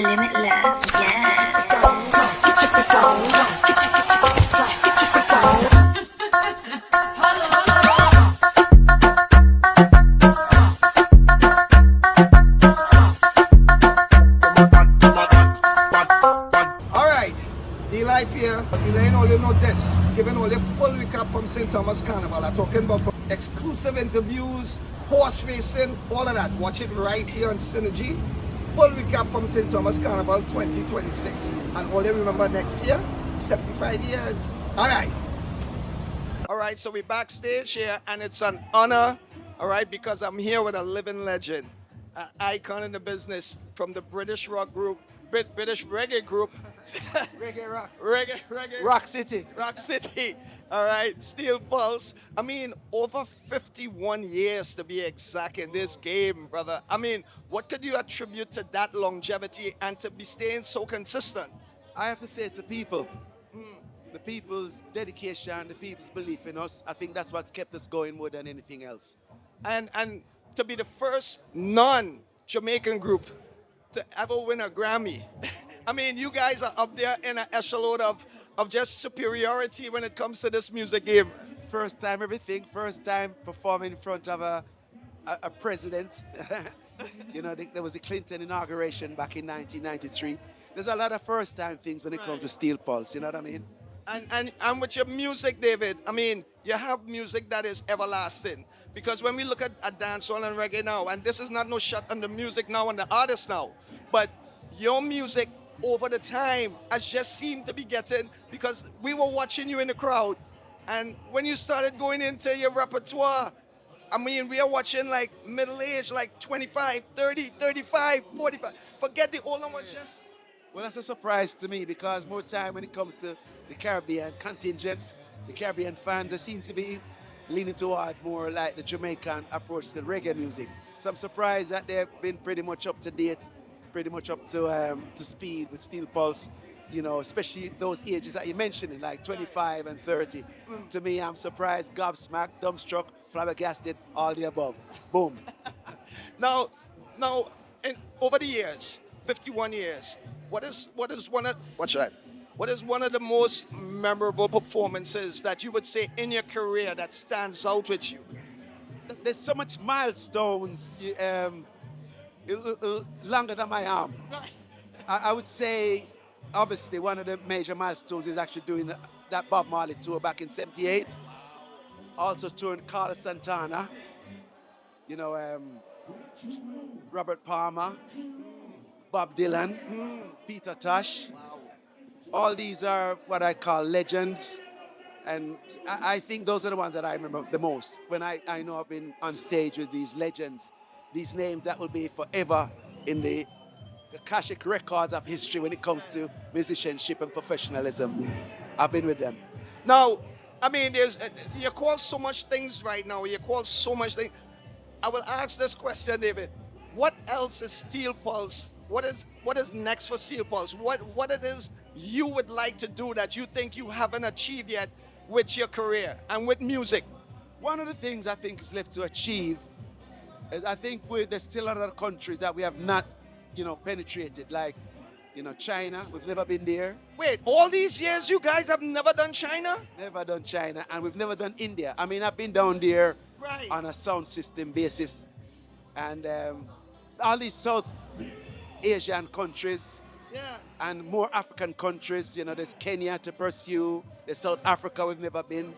Limitless, yeah. Alright, D-Life here. Letting all you know this. Giving all you full recap from St Thomas Carnival. I'm talking about exclusive interviews, horse racing, all of that. Watch it right here on Synergy. Full recap from St Thomas Carnival 2026. And all you remember next year, 75 years. Alright, so we're backstage here and it's an honor, alright, because I'm here with a living legend, an icon in the business from the British rock group, British reggae group. Reggae rock. Reggae. Rock City. Rock City. All right. Steel Pulse. I mean, over 51 years to be exact in this game, brother. I mean, what could you attribute to that longevity and to be staying so consistent? I have to say it's the people. The people's dedication, the people's belief in us. I think that's what's kept us going more than anything else. And to be the first non-Jamaican group to ever win a Grammy. I mean, you guys are up there in an echelon of just superiority when it comes to this music game. First time everything, first time performing in front of a president. You know, there was a Clinton inauguration back in 1993. There's a lot of first time things when it comes to Steel Pulse, you know what I mean? And with your music, David, I mean, you have music that is everlasting. Because when we look at dancehall and reggae now, and this is not no shot on the music now and the artists now, but your music over the time has just seemed to be getting, because we were watching you in the crowd, and when you started going into your repertoire, I mean, we are watching like middle age, like 25, 30, 35, 45. Forget the older ones, just... Well, that's a surprise to me because more time when it comes to the Caribbean contingents, the Caribbean fans, they seem to be leaning towards more like the Jamaican approach to reggae music. So I'm surprised that they've been pretty much up to date, pretty much up to speed with Steel Pulse, you know, especially those ages that you're mentioning, like 25 and 30. To me, I'm surprised, gobsmacked, dumbstruck, flabbergasted, all the above. Boom. Now, over the years, 51 years, what is one of the most memorable performances that you would say in your career that stands out with you? There's so much milestones, longer than my arm. I would say, obviously, one of the major milestones is actually doing that Bob Marley tour back in '78. Also touring Carlos Santana, you know, Robert Palmer, Bob Dylan, Peter Tosh. All these are what I call legends. And I think those are the ones that I remember the most. When I know I've been on stage with these legends, these names that will be forever in the Akashic records of history when it comes to musicianship and professionalism. I've been with them. Now, I mean, you call so much things right now. You call so much things. I will ask this question, David. What else is Steel Pulse? What is next for Steel Pulse? What it is you would like to do that you think you haven't achieved yet with your career and with music? One of the things I think is left to achieve is I think there's still other countries that we have not, you know, penetrated, like, you know, China. We've never been there. Wait, all these years you guys have never done China? Never done China, and we've never done India. I mean, I've been down there Right. on a sound system basis, and all these South Asian countries, Yeah. and more African countries. You know, there's Kenya to pursue. There's South Africa we've never been.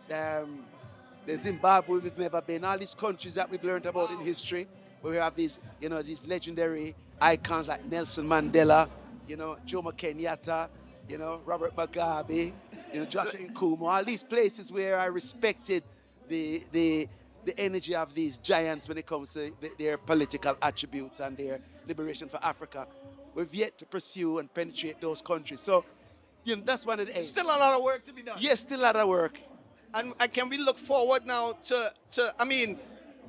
There's Zimbabwe we've never been. All these countries that we've learned about in history, where we have these, you know, these legendary icons like Nelson Mandela, you know, Jomo Kenyatta, you know, Robert Mugabe, you know, Joshua Nkumu. All these places where I respected the energy of these giants when it comes to their political attributes and their liberation for Africa. We've yet to pursue and penetrate those countries. So, you know, that's one of the aims. Still a lot of work to be done. Yes, still a lot of work. And can we look forward now to I mean,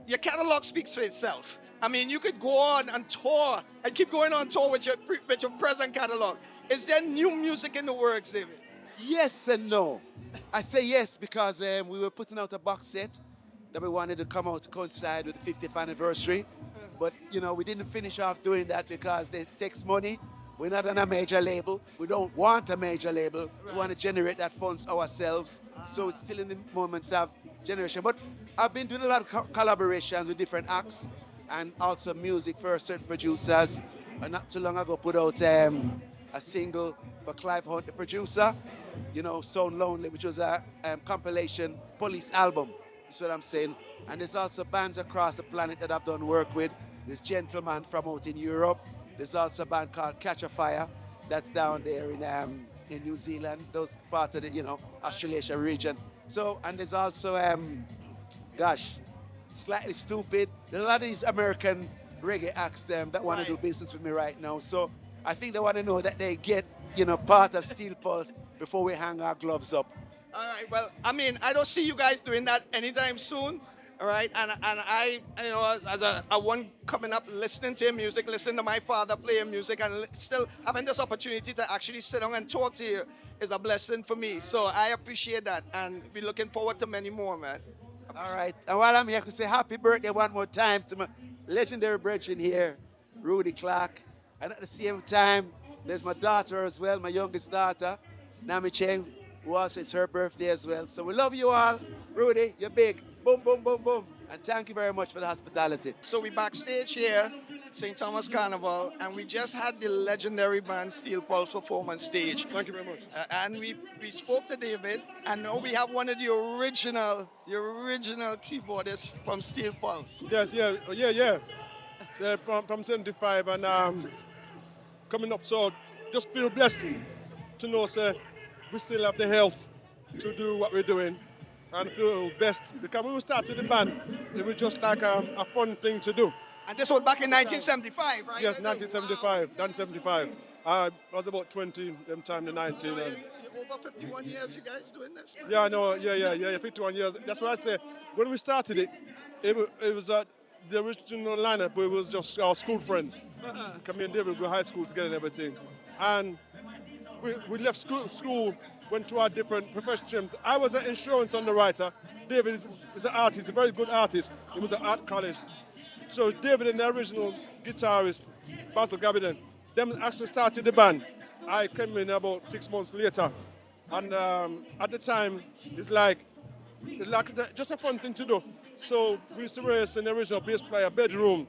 your catalog speaks for itself. I mean, you could go on and tour and keep going on tour with your present catalog. Is there new music in the works, David? Yes and no. I say yes because we were putting out a box set that we wanted to come out to coincide with the 50th anniversary. But, you know, we didn't finish off doing that because it takes money. We're not on a major label. We don't want a major label. We want to generate that funds ourselves. So it's still in the moments of generation. But I've been doing a lot of collaborations with different acts and also music for certain producers. And not too long ago, put out a single for Clive Hunt, the producer, So Lonely, which was a compilation police album. That's what I'm saying. And there's also bands across the planet that I've done work with. This gentleman from out in Europe. There's also a band called Catch a Fire that's down there in New Zealand, those part of the Australasia region. So and there's also gosh, slightly stupid. There's a lot of these American reggae acts that want to do business with me right now. So I think they want to know that they get part of Steel Pulse before we hang our gloves up. All right. Well, I mean, I don't see you guys doing that anytime soon. All right. And I as a one coming up, listening to your music, listening to my father playing music, and still having this opportunity to actually sit down and talk to you is a blessing for me. So I appreciate that, and we're looking forward to many more, man. All right. And while I'm here, I could say happy birthday one more time to my legendary brethren here, Rudy Clark. And at the same time, there's my daughter as well, my youngest daughter, Nami Cheng, who also it's her birthday as well. So we love you all. Rudy, you're big. Boom, boom, boom, boom. And thank you very much for the hospitality. So we backstage here, St Thomas Carnival, and we just had the legendary band Steel Pulse perform on stage. Thank you very much. And we spoke to David, and now we have one of the original keyboardists from Steel Pulse. Yes, yeah. They're from 75 and coming up, so just feel blessed to know, sir, we still have the health to do what we're doing and feel best. Because when we started the band, it was just like a fun thing to do. And this was back in 1975, right? Yes, 1975, 1975. I was about 20, them time, the 19. You're over 51 years, you guys doing this? Yeah, I know, yeah, 51 years. That's why I say, when we started it, it was the original lineup, it was just our school friends. Coming in there, we were high school together and everything. And we left school, went to our different professions. I was an insurance underwriter. David is an artist, a very good artist. He was at art college. So David and the original guitarist, Basil Gabiden, them actually started the band. I came in about 6 months later. And at the time, it's like just a fun thing to do. So we used to race in the original bass player bedroom,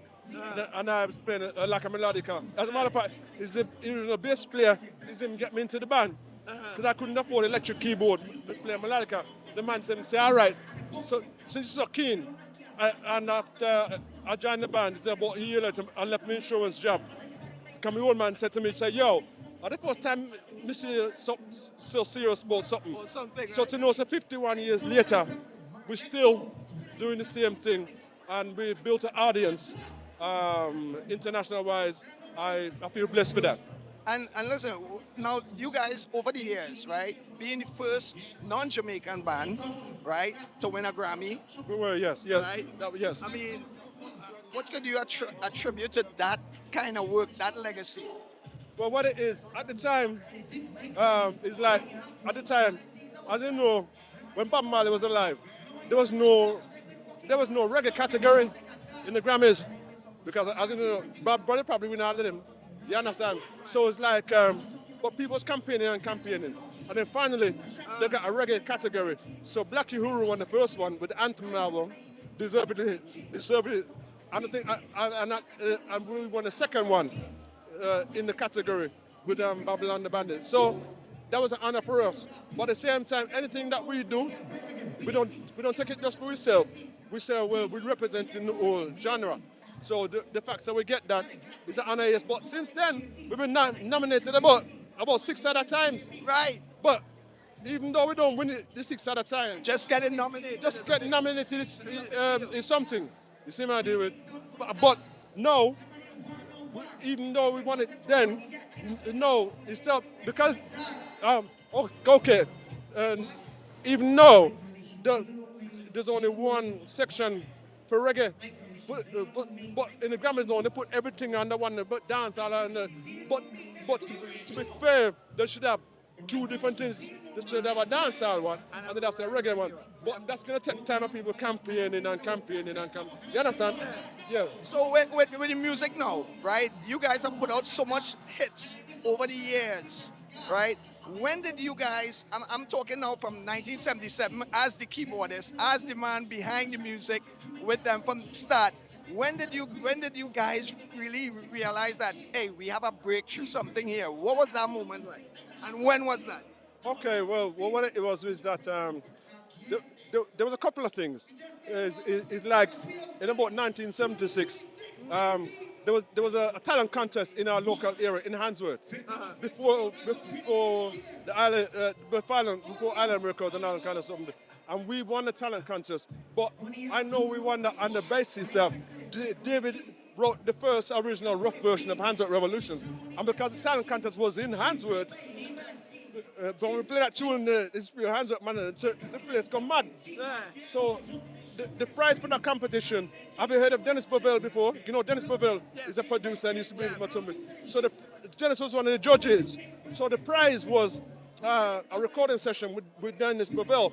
and I was playing like a melodica. As a matter of fact, it's the original bass player didn't get me into the band because I couldn't afford electric keyboard to play a melodica. The man said, all right, so since you're so keen, and after I joined the band, it's about a year later, I left my insurance job. Because my old man said to me, yo, the first time I see something so serious about something. So to know, so 51 years later, we're still doing the same thing, and we built an audience international-wise. I feel blessed for that. And listen, now you guys over the years, right, being the first non-Jamaican band, right, to win a Grammy. We were, yes. Right? Yes. I mean, what could you attribute to that kind of work, that legacy? Well, what it is, at the time, it's like, at the time, as you know, when Bob Marley was alive, there was no reggae category in the Grammys, because as you know, Bob Marley probably win all of them. You understand? So it's like, but people was campaigning. And then finally, they got a reggae category. So Blackie Uhuru won the first one with the Anthem album, deservedly. And I think and we won the second one in the category with Babylon the Bandit. So that was an honor for us. But at the same time, anything that we do, we don't take it just for ourselves. We say, well, we represent the whole genre. So the fact that we get that is an honor, yes. But since then, we've been nominated about 6 other times. Right. But even though we don't win it the 6 other times, just getting nominated. Just getting nominated is something. You see what I do with? But no, even though we won it then, no, it's still because okay, even though there's only one section for reggae. But in the Grammys now, they put everything under one, but dance all under. But to be fair, they should have 2 different things. They should have a dancehall one, and then that's a reggae one. But that's gonna take time of people campaigning. You understand? Yeah. So with the music now, right? You guys have put out so much hits, over the years, right? When did you guys, I'm talking now from 1977 as the keyboardist, as the man behind the music with them from the start. When did you guys really realize that, hey, we have a breakthrough something here? What was that moment like? And when was that? Okay, well what it was that there was a couple of things. It's like in about 1976, there was a talent contest in our local area in Handsworth before the island before Island Records and all kind of something. And we won the talent contest, but I know we won that on the basis of David wrote the first original rough version of Handsworth Revolution, and because the talent contest was in Handsworth. But when we play that tune, it's your hands up, man, the place go mad. So the prize for that competition, have you heard of Dennis Bovell before? You know, Dennis Bovell is a producer and used to be with Matumbi. So Dennis was one of the judges. So the prize was a recording session with Dennis Bovell.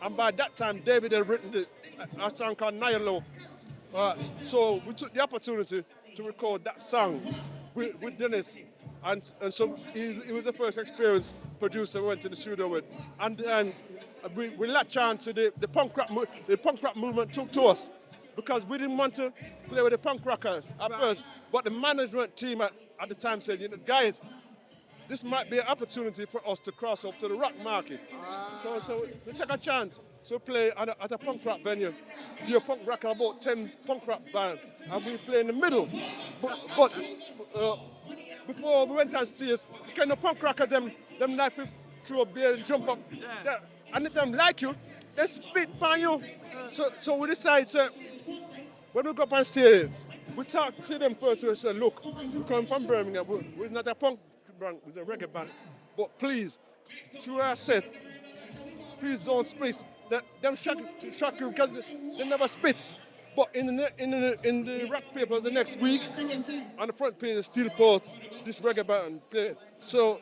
And by that time, David had written a song called Nyalo. So we took the opportunity to record that song with Dennis. And so he was the first experienced producer we went to the studio with. And we latched on to the punk rock movement took to us because we didn't want to play with the punk rockers at first. But the management team at the time said, you know, guys, this might be an opportunity for us to cross over to the rock market. So we took a chance to play at a punk rock venue. Your punk rock about 10 punk rock bands, and we play in the middle. But before we went on stage, kind of punk rockers, them like to throw a beer and jump up. Yeah. And if them like you, they spit on you. So we decided, when we go up on stage, we talk to them first. We say, look, we come from Birmingham. We're not a punk band, we're a reggae band. But please, through our set, please don't spit. Them shock you because they never spit. But in the rock papers the next week, on the front page, still put this reggae band play. So,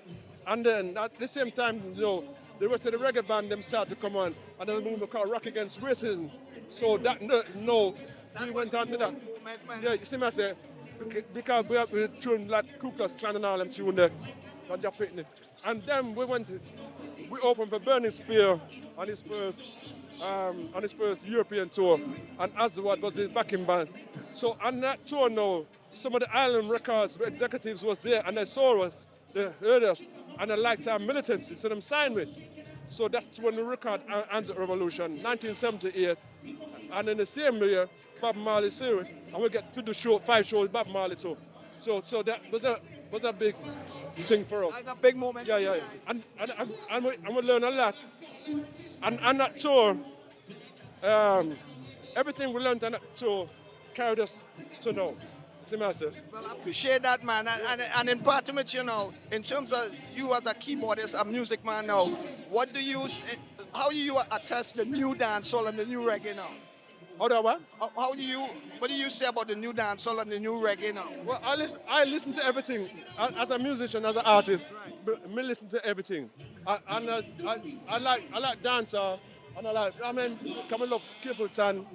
and then at the same time, you know, the rest of the reggae band them start to come on, and then we call Rock Against Racism. So that we went on to that. Yeah, you see me I say, because we tuned like Ku Klux Klan and all them tune there, and then we opened for Burning Spear on his first European tour, and Azawad was his backing band. So on that tour now, some of the Island Records executives was there, and they saw us, they heard us, and they liked our militancy, so them signed with. So that's when we record Handsworth Revolution, 1978. And in the same year, Bob Marley series, and we get to the show, 5 shows, Bob Marley too. So that was a big thing for us. That's a big moment. Yeah. And we learn a lot. And on that tour, everything we learned on that tour carried us to now. See, master. Well, I appreciate that, man. And in part of it, you know, in terms of you as a keyboardist, a music man now, how do you attest the new dancehall and the new reggae now? How do I what? What do you say about the new dancehall and the new reggae now? Well, I listen to everything. As a musician, as an artist, me listen to everything. I like dancehall, and come I love Capleton,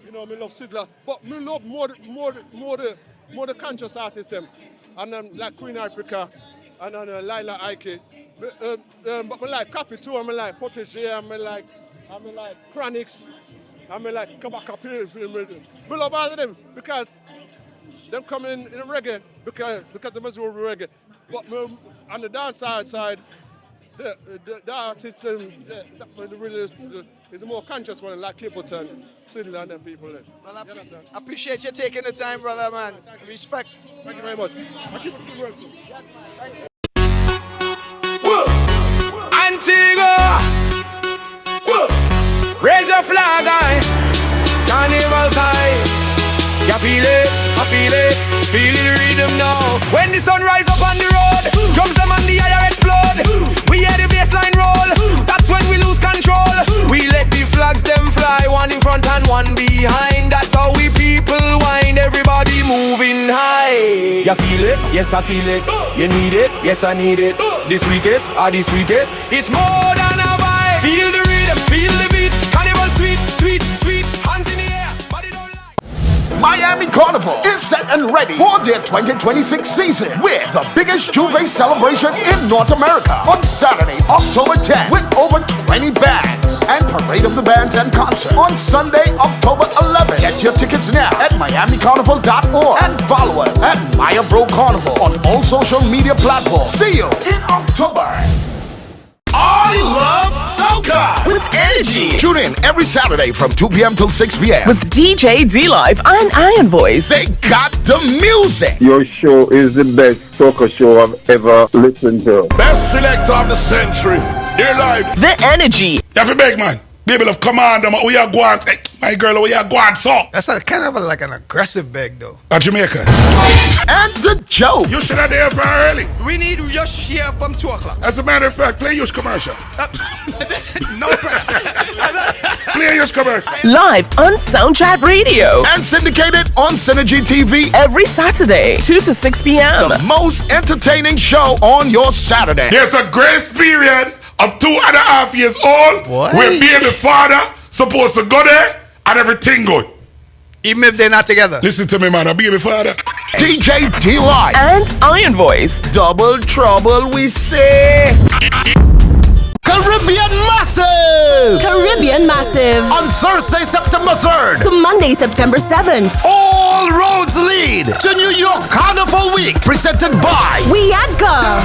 you know, me love Sidler, but me love more the conscious artists them, and like Queen Africa, and Lila Ike. But me like Copy too, I like Protégé, I like Chronics. I mean, like, Kabaka Pills, we love all of them because them come in the reggae because they must be reggae. But on the downside side, the artist really is a more conscious one, like Capleton, Sidney, and them people. Well, I appreciate you taking the time, brother, man. Respect. Thank you very much. I keep it good work. Antigua! Raise your flag, Carnival time. You feel it, I feel the rhythm now. When the sun rise up on the road, drums them on the air explode. We hear the bassline roll, that's when we lose control. We let the flags them fly, one in front and one behind. That's how we people wind, everybody moving high. You feel it? Yes I feel it. You need it? Yes I need it. The sweetest, it's more than a vibe. Feel the rhythm, feel the beat. Carnival sweet, sweet, sweet. Hands in the air, body don't lie. Miami Carnival is set and ready for their 2026 season with the biggest Juve celebration in North America on Saturday, October 10th with over 20 bands and Parade of the Bands and concert on Sunday, October 11th. Get your tickets now at miamicarnival.org and follow us at Maya Bro Carnival on all social media platforms. See you in October. I love soca With energy. Tune in every Saturday from 2 p.m. till 6 p.m. With DJ D Live and Iron Voice. They got the music. Your show is the best soca show I've ever listened to. Best selector of the century. Dear life. The energy. You have to beg, man. Baby love, come on, them. We are going. Hey, my girl, we are going, so. That's not kind of like an aggressive beg, though. At Jamaica. And the joke. You should have there very early. We need just here from 2 o'clock. As a matter of fact, play your commercial. No, brother. Play your commercial. Live on Soundchat Radio. And syndicated on Synergy TV. Every Saturday, 2 to 6 p.m. The most entertaining show on your Saturday. There's a grace period of 2.5 years old. What? Where being the father supposed to go there and everything good. Even if they're not together. Listen to me, man. I'll be the father. DJ D-Live. And Iron Voice. Double trouble, we say. Caribbean Massive. Caribbean Massive. On Thursday, September 3rd. To Monday, September 7th. All roads lead to New York Carnival Week. Presented by Wiadka.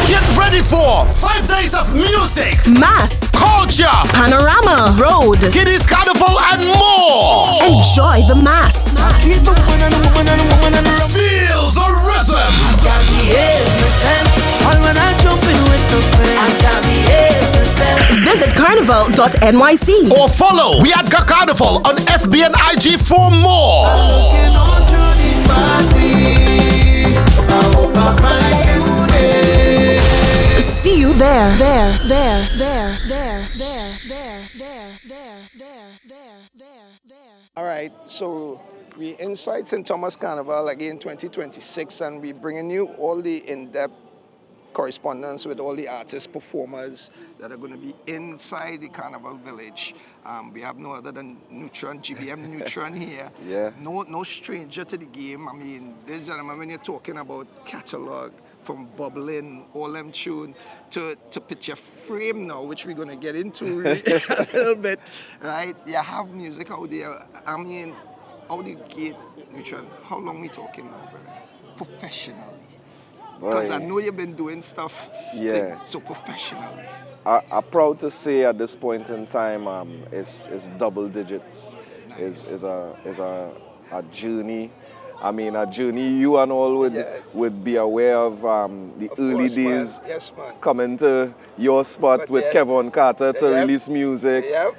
Get ready for 5 days of music, Mass. culture, Panorama. Road. Kiddies Carnival, and more. Enjoy the mass. Feel the rhythm. Visit carnival.nyc. Or follow Wiadka Carnival on FB and IG for more. See you there. All right, so we inside St Thomas Carnival again 2026, and we bringing you all the in-depth correspondence with all the artists, performers that are going to be inside the Carnival Village. We have no other than Neutron, GBM Neutron here. Yeah. No stranger to the game. I mean, this gentleman, when you're talking about catalog, from bubbling, all them tune, to picture frame now, which we're going to get into a little bit, right? You have music out there. I mean, how do you get Neutron? How long we talking now, brother? Professionally. Because I know you've been doing stuff so professionally. I'm proud to say at this point in time, it's double digits. Nice. Is a journey. I mean, a journey you and all would be aware of the Of early course, man. days Yes, man. coming to your spot But with Kevin Carter to release music. Yep.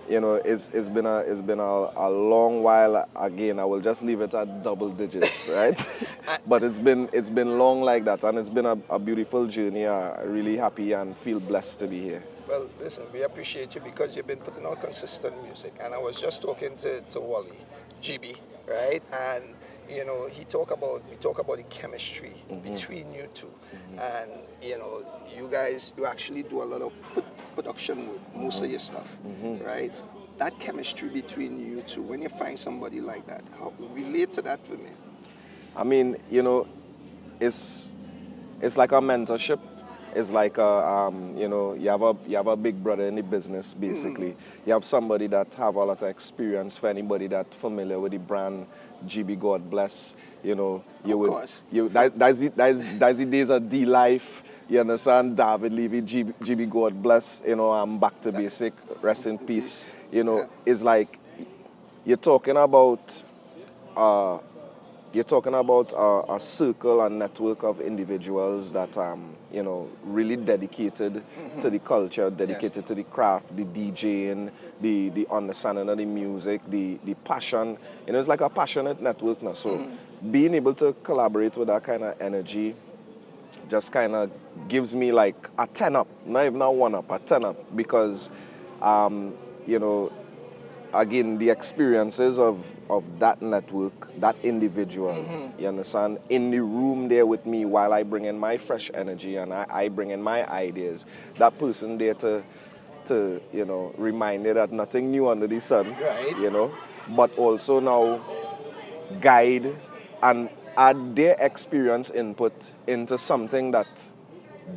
You know, it's been a long while. Again, I will just leave it at double digits, right? But it's been long like that, and it's been a beautiful journey. I'm really happy and feel blessed to be here. Well, listen, we appreciate you because you've been putting out consistent music. And I was just talking to Wally, GB, right? And, you know, we talk about the chemistry between you two. And, you know, you guys, you actually do a lot of production with most of your stuff, right? That chemistry between you two, when you find somebody like that, how relate to that for me? I mean, you know, it's like a mentorship. It's like you know, you have a big brother in the business basically. You have somebody that have a lot of experience. For anybody that familiar with the brand GB, God bless. You know, that's the days of D Life. You understand? David Levy, GB, God bless. You know, I'm back to basic. Rest in peace. You know, it's like you're talking about a circle and network of individuals that you know, really dedicated to the culture, dedicated to the craft, the DJing, the understanding of the music, the passion. You know, it's like a passionate network now. So being able to collaborate with that kind of energy just kind of gives me like a 10 up, not even a 1 up, a 10 up, because you know, again, the experiences of that network, that individual, you understand, in the room there with me while I bring in my fresh energy and I bring in my ideas, that person there to to, you know, remind you that nothing new under the sun, Right. you know, but also now guide and add their experience input into something that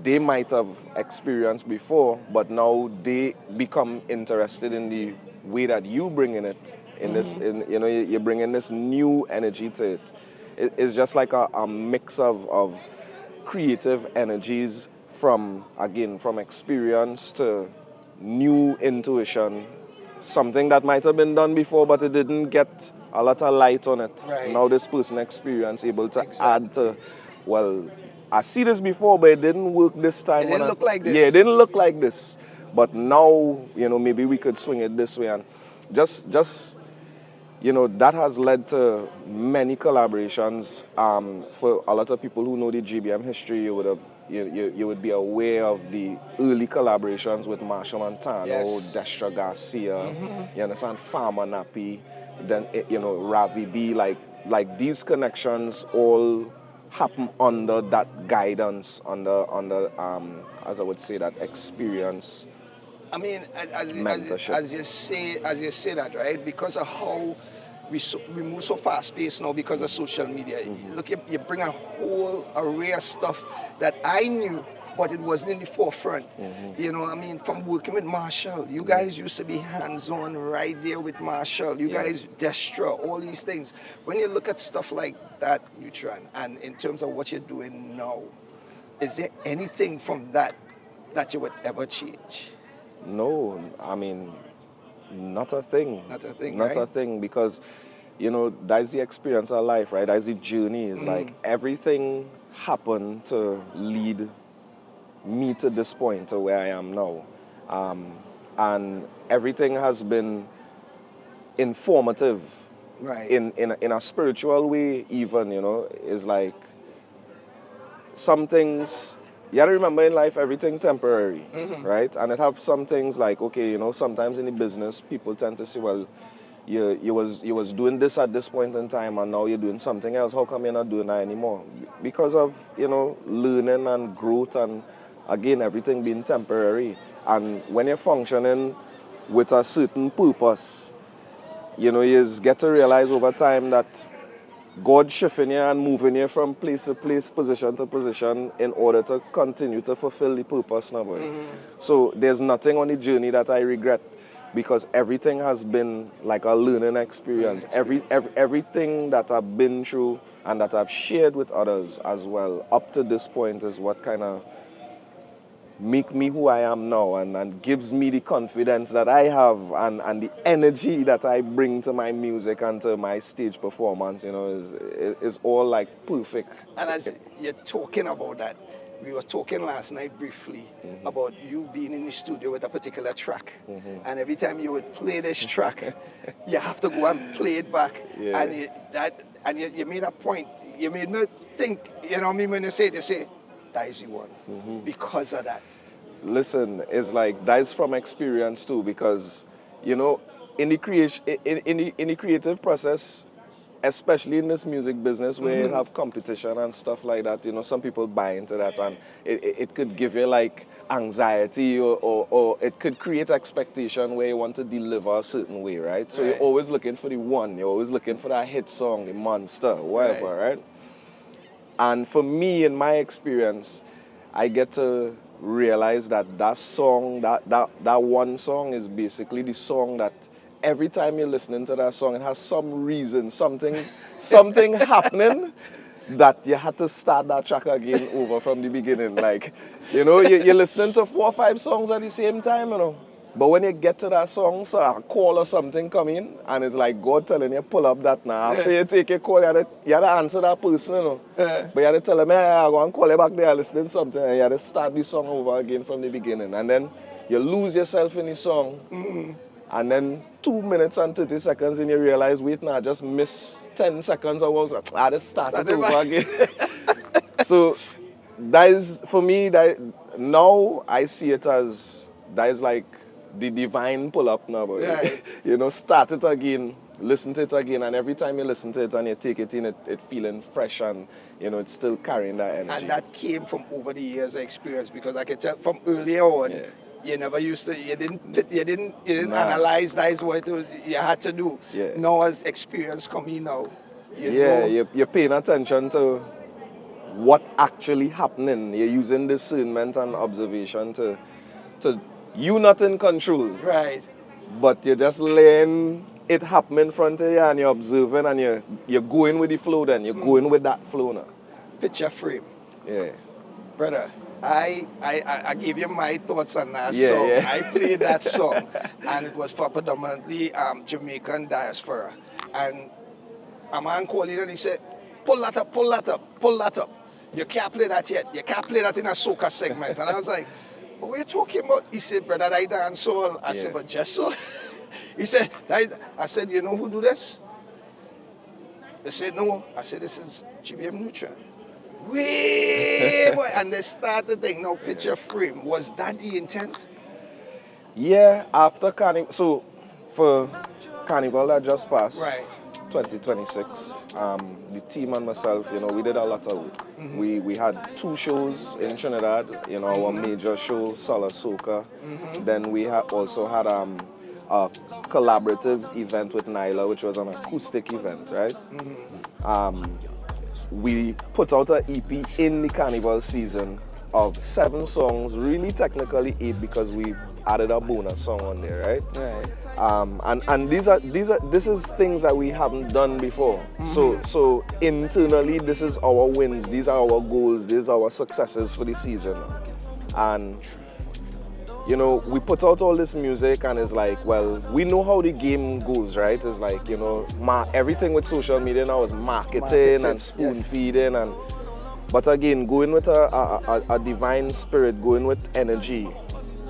they might have experienced before, but now they become interested in the way that you bring in it. In this, you know, you're bringing this new energy to it. It's just like a mix of creative energies from experience to new intuition. Something that might have been done before, but it didn't get a lot of light on it. Right. Now this person experience able to add to, well, I see this before, but it didn't work this time. It didn't look like this. Yeah, it didn't look like this. But now, you know, maybe we could swing it this way. And just you know, that has led to many collaborations. For a lot of people who know the GBM history, you would be aware of the early collaborations with Marshall Montano, Yes. Destra Garcia, you understand, Farmer Nappy, then you know, Ravi B. Like these connections all happen under that guidance, under as I would say, that experience. I mean, Mentorship. as you say that, right? Because of how we move so fast paced now because of social media. Look, you bring a whole array of stuff that I knew, but it wasn't in the forefront. You know, I mean, from working with Marshall, you guys used to be hands-on right there with Marshall. You guys, Destra, all these things. When you look at stuff like that, Neutron, and in terms of what you're doing now, is there anything from that you would ever change? No, I mean, not a thing. Not a thing, Not right? a thing, because, you know, that's the experience of life, right? That's the journey. It's like everything happened to lead me to this point, to where I am now. And everything has been informative. Right. In a spiritual way, even, you know, is like some things. You gotta remember in life, everything temporary, right? And it have some things like, okay, you know, sometimes in the business, people tend to say, well, you was doing this at this point in time, and now you're doing something else. How come you're not doing that anymore? Because of, you know, learning and growth, and again, everything being temporary. And when you're functioning with a certain purpose, you know, you get to realize over time that God shifting you and moving you from place to place, position to position, in order to continue to fulfill the purpose now, boy. So there's nothing on the journey that I regret, because everything has been like a learning experience. Everything that I've been through and that I've shared with others as well up to this point is what kind of make me who I am now, and gives me the confidence that I have, and the energy that I bring to my music and to my stage performance, you know, is all like perfect. And as you're talking about that, we were talking last night briefly about you being in the studio with a particular track. And every time you would play this track, you have to go and play it back. Yeah. And you made a point. You made me think, you know what I mean, when you say that is the one. Because of that. Listen, it's like that's from experience too, because, you know, in the creative process, especially in this music business where you have competition and stuff like that, you know, some people buy into that, and it could give you like anxiety, or it could create expectation where you want to deliver a certain way, right? So you're always looking for the one, you're always looking for that hit song, the monster, whatever, right? And for me, in my experience, I get to realize that song, that one song is basically the song that every time you're listening to that song, it has some reason, something happening that you had to start that track again over from the beginning. Like, you know, you're listening to 4 or 5 songs at the same time, you know. But when you get to that song, so a call or something come in, and it's like God telling you, pull up that now. After you take a call, you have to answer that person, you know. But you have to tell them, hey, I'm going to call you back there, listening to something, and you have to start the song over again from the beginning. And then you lose yourself in the song. And then 2 minutes and 30 seconds, and you realize, wait, now I just missed 10 seconds or what. I had to start it over again. So that is, for me, that now I see it as, that is like the divine pull-up now, but you know, start it again, listen to it again, and every time you listen to it and you take it in, it feeling fresh, and you know, it's still carrying that energy. And that came from over the years of experience, because I can tell from earlier on, you never used to, you didn't Nah. analyze that is what you had to do. Yeah. Now as experience coming now, you Yeah, know. you're paying attention to what actually happening. You're using discernment and observation to you not in control. Right. But you're just letting it happen in front of you and you're observing and you're going with the flow then. You're going with that flow now. Picture frame. Yeah. Brother, I gave you my thoughts on that Yeah, song. yeah. I played that song, and it was for predominantly Jamaican diaspora. And a man called in and he said, pull that up, pull that up, pull that up. You can't play that yet. You can't play that in a soca segment. And I was like, what are you talking about? He said, brother, I dance soul. I said, but just soul? He said, I said, you know who do this? They said, no. I said, this is GBM Neutral. Way boy, and they started thinking, no, picture frame. Was that the intent? Yeah, after Carnival, so for Carnival that just passed, Right. 2026, the team and myself, we did a lot of work. Mm-hmm. We had 2 shows in Trinidad, our major show, Solar Soca. Mm-hmm. Then we also had a collaborative event with Nyla, which was an acoustic event, right? We put out an EP in the Carnival season of 7 songs, really technically 8 because we added a bonus song on there, right? Right. And this is things that we haven't done before. So internally, this is our wins, these are our goals, these are our successes for the season. And we put out all this music and it's like, well, we know how the game goes, right? It's like, everything with social media now is marketing and spoon feeding but again, going with a divine spirit, going with energy,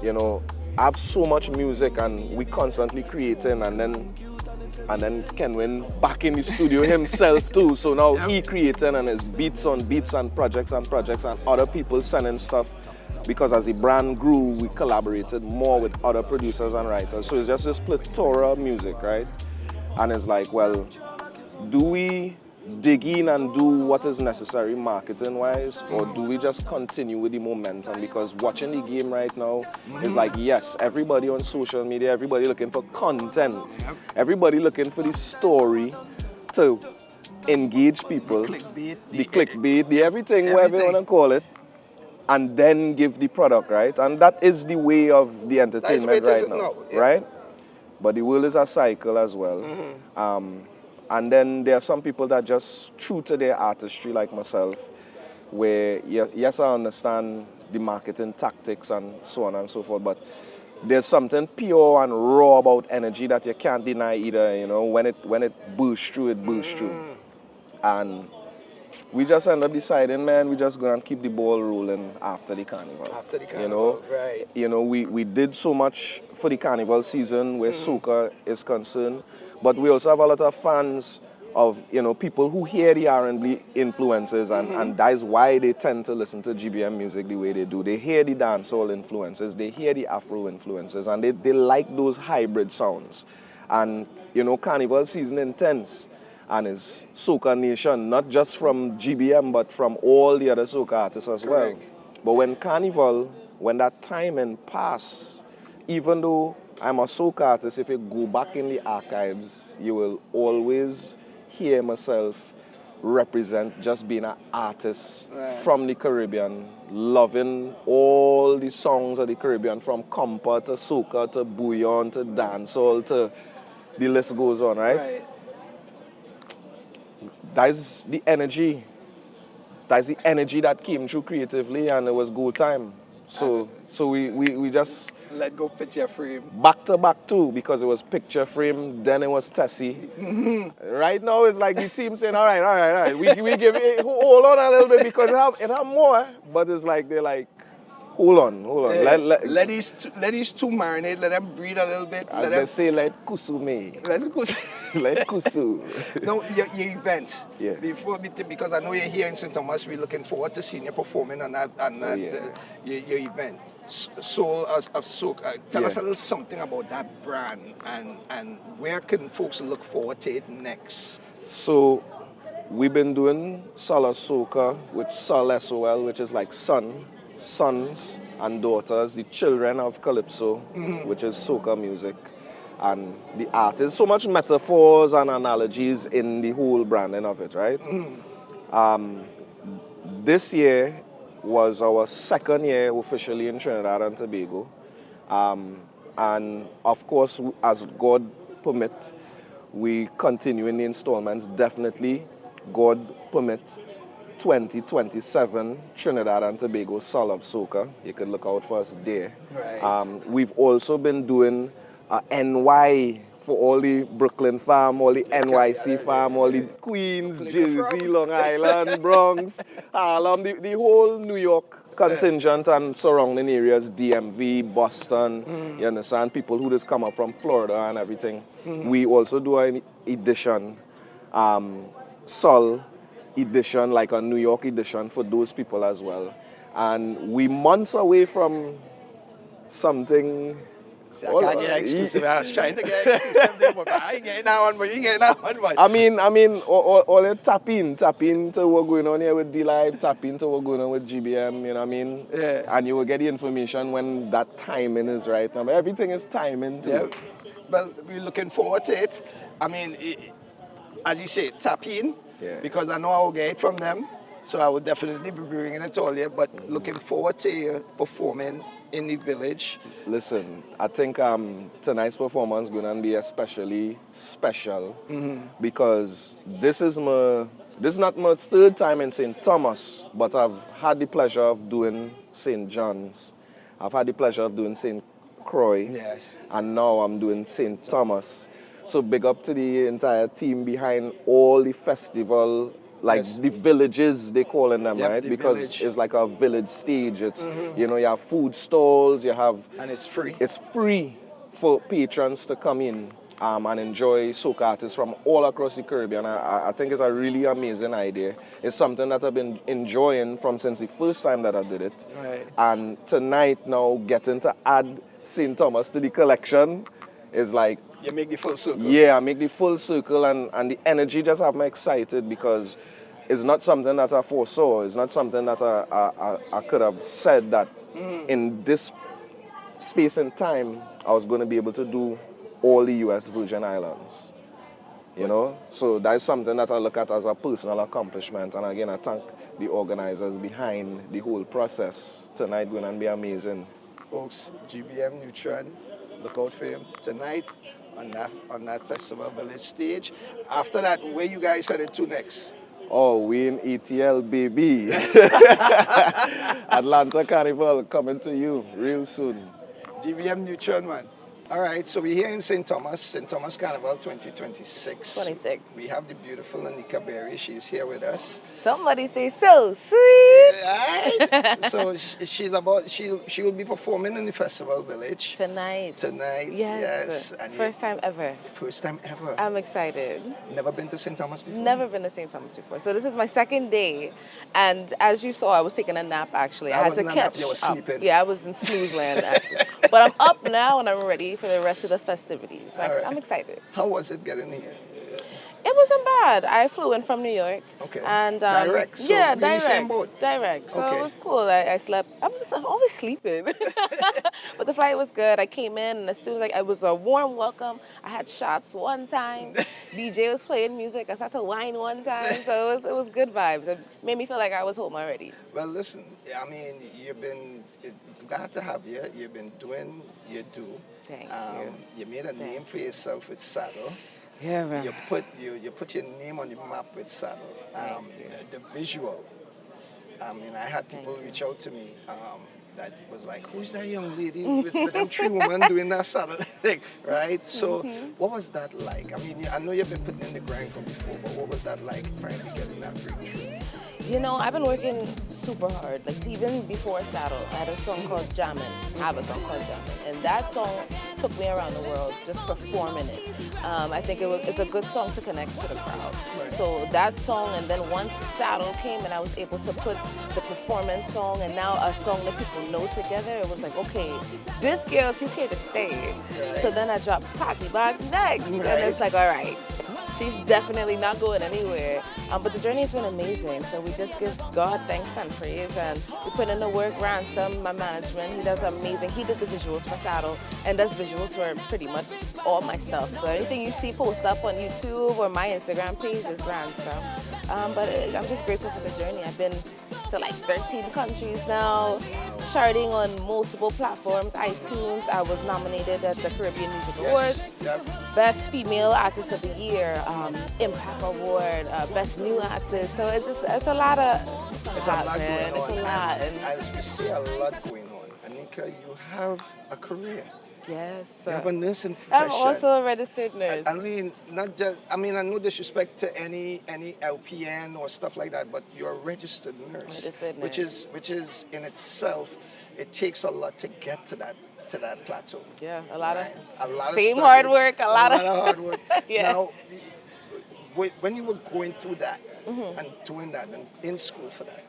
I have so much music and we constantly creating and then Kenwin back in the studio himself too. So now he creating and his beats on beats and projects and other people sending stuff. Because as the brand grew, we collaborated more with other producers and writers. So it's just this plethora of music, right? And it's like, well, do we dig in and do what is necessary marketing-wise, or do we just continue with the momentum? Because watching the game right now is like, yes, everybody on social media, everybody looking for content. Everybody looking for the story to engage people. The clickbait, the everything, whatever you want to call it. And then give the product, right? And that is the way of the entertainment right now, right? But the world is a cycle as well. And then there are some people that just true to their artistry, like myself, where, yes, I understand the marketing tactics and so on and so forth, but there's something pure and raw about energy that you can't deny either, when it bursts through, it bursts through. And we just end up deciding, man, we just gonna keep the ball rolling after the carnival. After the carnival, right. We did so much for the carnival season where soca is concerned, but we also have a lot of fans of, people who hear the R&B influences and that is why they tend to listen to GBM music the way they do. They hear the dancehall influences, they hear the Afro influences, and they like those hybrid sounds. And, carnival season intense. And it's Soca Nation, not just from GBM, but from all the other Soca artists as well. But when Carnival, when that timing pass, even though I'm a Soca artist, if you go back in the archives, you will always hear myself represent just being an artist from the Caribbean, loving all the songs of the Caribbean, from compa to Soca to bouillon to dancehall to the list goes on, right? That's the energy. That's the energy that came through creatively, and it was go time. So we just let go picture frame. Back to back too, because it was picture frame, then it was Tessie. Right now it's like the team saying, all right. We give it, hold on a little bit because it have more, but it's like they're like, hold on. Let these two marinate. Let them breathe a little bit. As they say, let kusu me. Let kusu. No, your event. Yeah. Because I know you're here in St Thomas. We're looking forward to seeing you performing on that your event. Soul of Soca. Tell us a little something about that brand and where can folks look forward to it next. So we've been doing Solar Soca with Sol SOL, which is like sun. sons and daughters, the children of Calypso, which is soca music. And the artists, so much metaphors and analogies in the whole branding of it, right? This year was our second year officially in Trinidad and Tobago. And of course, as God permit, we continue in the installments. Definitely, God permit, 2027 Trinidad and Tobago Soul of Soca. You could look out for us there. Right. We've also been doing NY for all the Brooklyn fam, all the NYC fam, all the Queens, Jersey, Long Island, Bronx, Harlem, the whole New York contingent and surrounding areas, DMV, Boston, you understand, people who just come up from Florida and everything. We also do an edition, Soul edition, like a New York edition for those people as well. And we months away from something. See, I can't get exclusive. I was trying to get exclusive there, but I ain't getting that one, but you getting that one. But. I mean, all you tap into what's going on here with D-Live, tap into what's going on with GBM, you know what I mean? Yeah. And you will get the information when that timing is right. Now, everything is timing too. Yeah. Well, we're looking forward to it. I mean, as you say, tap in, because I know I will get it from them. So I will definitely be bringing it all here, but looking forward to you performing in the village. Listen, I think tonight's performance is going to be especially special because this is not my third time in St. Thomas, but I've had the pleasure of doing St. John's. I've had the pleasure of doing St. Croix. Yes. And now I'm doing St. Thomas. So big up to the entire team behind all the festival, like the villages, they calling them, right? Because village. it's like a village stage. It's, you know, you have food stalls, you have... And it's free. It's free for patrons to come in and enjoy soca artists from all across the Caribbean. I think it's a really amazing idea. It's something that I've been enjoying since the first time that I did it. Right. And tonight now, getting to add St. Thomas to the collection is like... You make the full circle. Yeah, I make the full circle, and the energy just have me excited because it's not something that I foresaw. It's not something that I could have said that in this space and time I was going to be able to do all the U.S. Virgin Islands. You know? So that's something that I look at as a personal accomplishment. And again, I thank the organizers behind the whole process. Tonight going to be amazing. Folks, GBM Neutron, look out for him tonight on that Festival Village stage. After that, where you guys headed to next? Oh, we in ETL, baby. Atlanta Carnival coming to you real soon. GBM Neutron, man. All right, so we're here in St. Thomas Carnival 2026. 26. We have the beautiful Anika Berry. She's here with us. Somebody say so sweet. Right. So she will be performing in the Festival Village Tonight. Yes. And First time ever. First time ever. I'm excited. Never been to St. Thomas before? Never been to St. Thomas before. So this is my second day. And as you saw, I was taking a nap actually. I had to catch You were up. sleeping. Yeah, I was in snooze land actually. But I'm up now and I'm ready for the rest of the festivities. I'm excited. How was it getting here? It wasn't bad. I flew in from New York. Okay. And direct? So yeah, in the same direct. boat? Direct. So Okay. it was cool. I slept. I'm always sleeping. But the flight was good. I came in and as soon as it was a warm welcome. I had shots one time. DJ was playing music. I started to whine one time. So it was good vibes. It made me feel like I was home already. Well, listen, I mean, you've been glad to have you. You've been doing your due. Thank you. You made a name for yourself with Saddle. Yeah, man. You put your name on the map with Saddle. The visual. I mean, I had people reach out to me that was like, who's that young lady with them three women doing that Saddle thing, right? So what was that like? I mean, I know you've been putting in the grind from before, but what was that like finally getting that breakthrough? You know, I've been working super hard. Like even before Saddle, I had a song called Jammin'. I have a song called Jammin'. And that song took me around the world just performing it. I think it's a good song to connect to the crowd. Right. So that song, and then once Saddle came and I was able to put the performance song and now a song that people know together, it was like, okay, this girl, she's here to stay. Right. So then I dropped Party Back next. Right. And it's like, all right, she's definitely not going anywhere. But the journey has been amazing. So we just give God thanks and praise, and we put in the work. Ransom, my management, he does amazing. He did the visuals for Saddle and does visuals for pretty much all my stuff. So anything you see post up on YouTube or my Instagram page is Ransom. I'm just grateful for the journey. I've been to like 13 countries now, charting on multiple platforms, iTunes. I was nominated at the Caribbean Music Awards, Best Female Artist of the Year, Impact Award, Best New Artist. So it's a lot of, It's a lot man. going on. It's a lot. And as we see a lot going on, Anika, you have a career. Yes. You have a nursing profession. I'm also a registered nurse. I mean, not just. I mean, no disrespect to any LPN or stuff like that, but you're a registered nurse, Registered which is in itself, it takes a lot to get to that plateau. Yeah, a lot of same hard work, a lot of hard work. Yeah. Now, when you were going through that and doing that and in school for that,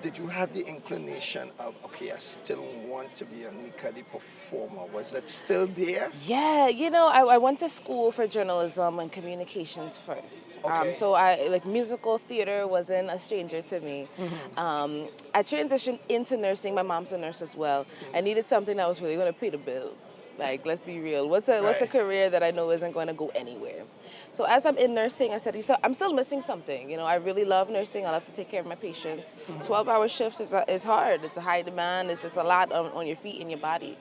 did you have the inclination of, okay, I still want to be a Nika the performer? Was that still there? Yeah, I went to school for journalism and communications first. Okay. So musical theater wasn't a stranger to me. I transitioned into nursing. My mom's a nurse as well. I needed something that was really going to pay the bills. Like, let's be real. What's a career that I know isn't going to go anywhere? So as I'm in nursing, I said, I'm still missing something. I really love nursing. I love to take care of my patients. 12-hour shifts is hard. It's a high demand. It's a lot on your feet and your body.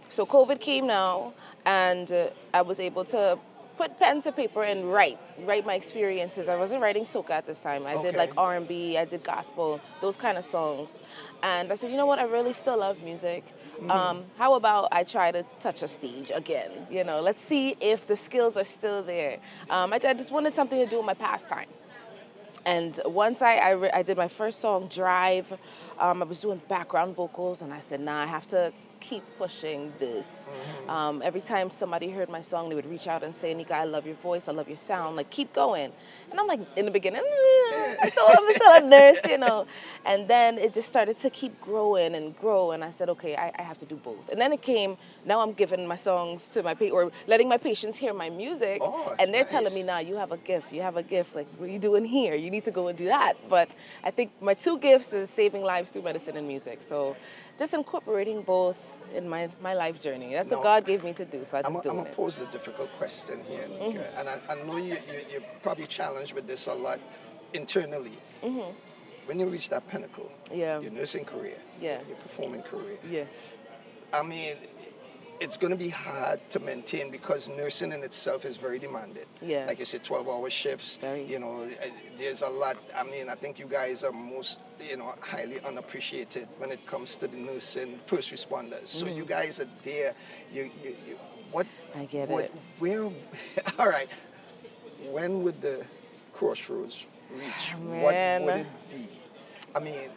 So COVID came now, and I was able to put pen to paper and write my experiences. I wasn't writing soca at this time. I did like R&B, I did gospel, those kind of songs. And I said, you know what, I really still love music. How about I try to touch a stage again? Let's see if the skills are still there. I just wanted something to do with my pastime. And once I did my first song, Drive, I was doing background vocals, and I said, nah, I have to keep pushing this. Every time somebody heard my song, they would reach out and say, Nika, I love your voice, I love your sound, like, keep going. And I'm like, in the beginning, I'm still a nurse, And then it just started to keep growing and grow, and I said, okay, I have to do both. And then it came, now I'm giving my songs to or letting my patients hear my music, and they're telling me, nah, you have a gift, like, what are you doing here? You need to go and do that. But I think my two gifts is saving lives through medicine and music. So just incorporating both in my life journey. That's what God gave me to do, so I'm going to pose a difficult question here, Nika. And I know you're probably challenged with this a lot internally. When you reach that pinnacle, your nursing career, your performing career, I mean, it's going to be hard to maintain because nursing in itself is very demanded. Yeah. Like you said, 12-hour shifts. There's a lot. I mean, I think you guys are most, highly unappreciated when it comes to the nursing first responders. So you guys are there. I get it. Where? All right. When would the crossroads reach? What would it be? I mean,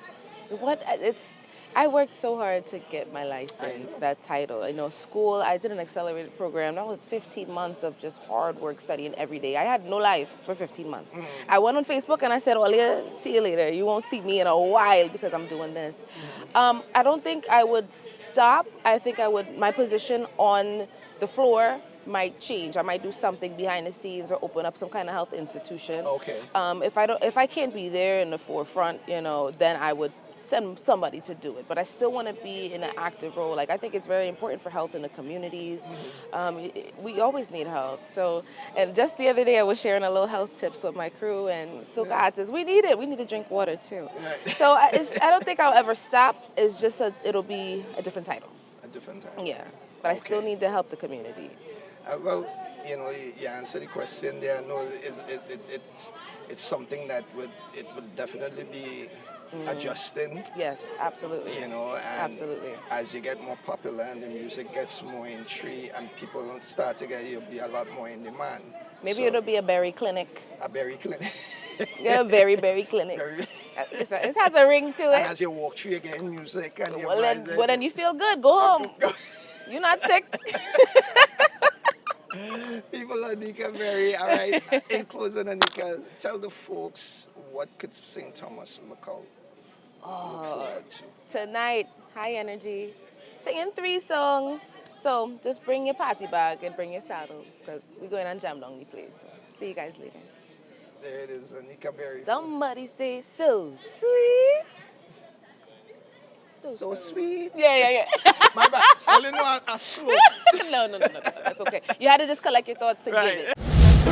I worked so hard to get my license, that title. School, I did an accelerated program. That was 15 months of just hard work studying every day. I had no life for 15 months. I went on Facebook and I said, Olia, see you later. You won't see me in a while because I'm doing this. I don't think I would stop. I think my position on the floor might change. I might do something behind the scenes or open up some kind of health institution. Okay. If I can't be there in the forefront, then I would send somebody to do it. But I still want to be in an active role. Like, I think it's very important for health in the communities. We always need health. So, and just the other day, I was sharing a little health tips with my crew, and we need it. We need to drink water too. Right. So I don't think I'll ever stop. It's just it'll be a different title. A different title. Yeah, but I still need to help the community. Well, you answered the question there. I know it's something that would definitely be adjusting. Yes, absolutely. And absolutely. As you get more popular and the music gets more in tree and people start to you'll be a lot more in demand. Maybe it'll be a berry clinic. A berry clinic. Yeah, a berry clinic. It has a ring to it. And as you walk through, you're getting music. And then you feel good. Go home. You're not sick. People are Nika Berry. All right. In closing, Anika, tell the folks what could St. Thomas look forward to. Tonight, high energy, singing 3 songs. So just bring your party bag and bring your saddles because we're going on jam down the place. So see you guys later. There it is, Anika Berry. Somebody say so sweet. So sweet. Yeah. My bad. Only know I slow. No. That's okay. You had to just collect your thoughts to give it.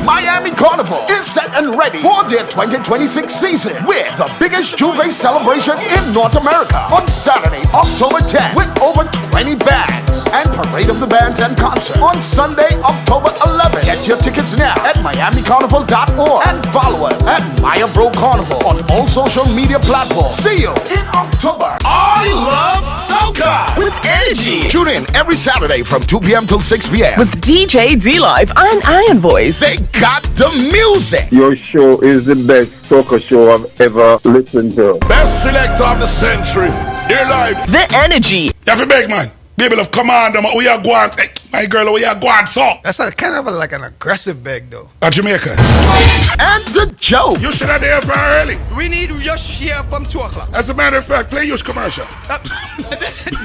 Miami Carnival is set and ready for their 2026 season with the biggest Juve celebration in North America on Saturday, October 10th with over 20 bands and Parade of the Bands and concert on Sunday, October 11th. Get your tickets now at miamicarnival.org and follow us at Maya Bro Carnival on all social media platforms. See you in October. I love soca With energy. Tune in every Saturday from 2 p.m. till 6 p.m. With DJ D-Live and Iron Voice. They got the music. Your show is the best soca show I've ever listened to. Best selector of the century. Dear life. The energy. You have to beg, man. Baby love, come on, them. We are going. Hey, my girl, we are going, so. That's kind of like an aggressive beg, though. At Jamaica. And the joke. You should have there very early. We need just share from 2 o'clock. As a matter of fact, play your commercial.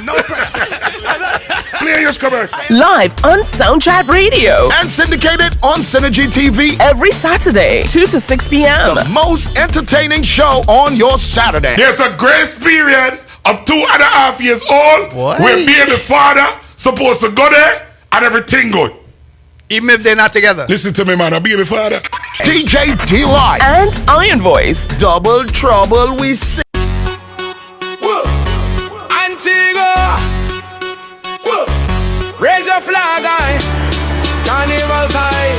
No pressure. Play your commercial. Live on Soundchat Radio. And syndicated on Synergy TV Every Saturday, 2 to 6 p.m. The most entertaining show on your Saturday. There's a grace period of 2.5 years old. What? Where baby father supposed to go there and everything good. Even if they're not together. Listen to me, man. A baby father. DJ D-Live And Iron Voice. Double trouble we sing. Antigua, raise your flag high. Carnival time.